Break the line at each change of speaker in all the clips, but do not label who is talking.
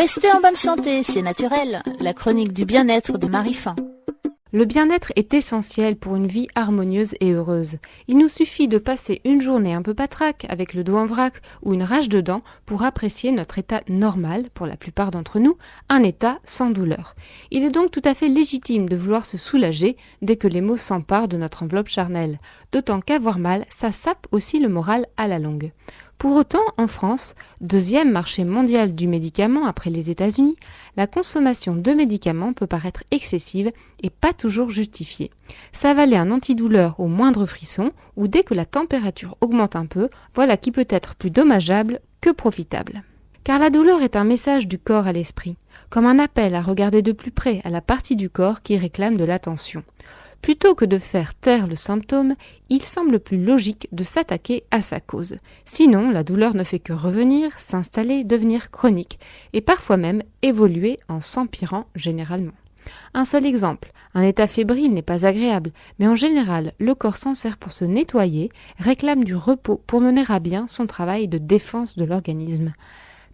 Restez en bonne santé, c'est naturel. La chronique du bien-être de Marie Fin.
Le bien-être est essentiel pour une vie harmonieuse et heureuse. Il nous suffit de passer une journée un peu patraque, avec le dos en vrac ou une rage de dents, pour apprécier notre état normal, pour la plupart d'entre nous, un état sans douleur. Il est donc tout à fait légitime de vouloir se soulager dès que les maux s'emparent de notre enveloppe charnelle. D'autant qu'avoir mal, ça sape aussi le moral à la longue. Pour autant, en France, deuxième marché mondial du médicament après les États-Unis, la consommation de médicaments peut paraître excessive et pas toujours justifiée. S'avaler un antidouleur au moindre frisson ou dès que la température augmente un peu, voilà qui peut être plus dommageable que profitable. Car la douleur est un message du corps à l'esprit, comme un appel à regarder de plus près à la partie du corps qui réclame de l'attention. Plutôt que de faire taire le symptôme, il semble plus logique de s'attaquer à sa cause. Sinon, la douleur ne fait que revenir, s'installer, devenir chronique, et parfois même évoluer en s'empirant généralement. Un seul exemple, un état fébrile n'est pas agréable, mais en général, le corps s'en sert pour se nettoyer, réclame du repos pour mener à bien son travail de défense de l'organisme.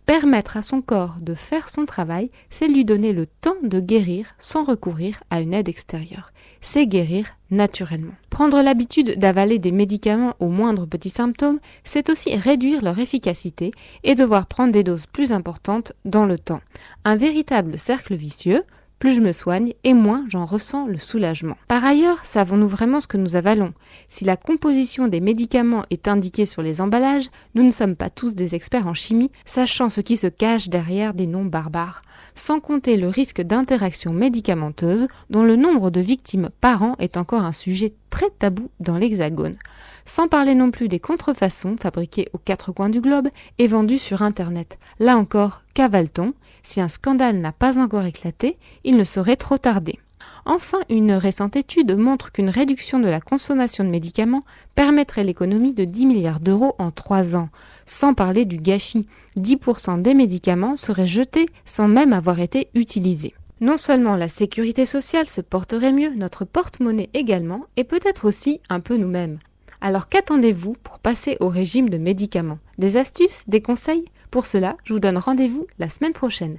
Permettre à son corps de faire son travail, c'est lui donner le temps de guérir sans recourir à une aide extérieure. C'est guérir naturellement. Prendre l'habitude d'avaler des médicaments au moindre petit symptôme, c'est aussi réduire leur efficacité et devoir prendre des doses plus importantes dans le temps. Un véritable cercle vicieux. Plus je me soigne et moins j'en ressens le soulagement. Par ailleurs, savons-nous vraiment ce que nous avalons ? Si la composition des médicaments est indiquée sur les emballages, nous ne sommes pas tous des experts en chimie, sachant ce qui se cache derrière des noms barbares. Sans compter le risque d'interaction médicamenteuse, dont le nombre de victimes par an est encore un sujet très tabou dans l'Hexagone. Sans parler non plus des contrefaçons fabriquées aux quatre coins du globe et vendues sur Internet. Là encore, qu'avale-t-on ? Si un scandale n'a pas encore éclaté, il ne saurait trop tarder. Enfin, une récente étude montre qu'une réduction de la consommation de médicaments permettrait l'économie de 10 milliards d'euros en 3 ans. Sans parler du gâchis, 10% des médicaments seraient jetés sans même avoir été utilisés. Non seulement la sécurité sociale se porterait mieux, notre porte-monnaie également, et peut-être aussi un peu nous-mêmes. Alors qu'attendez-vous pour passer au régime de médicaments ? Des astuces ? Des conseils ? Pour cela, je vous donne rendez-vous la semaine prochaine.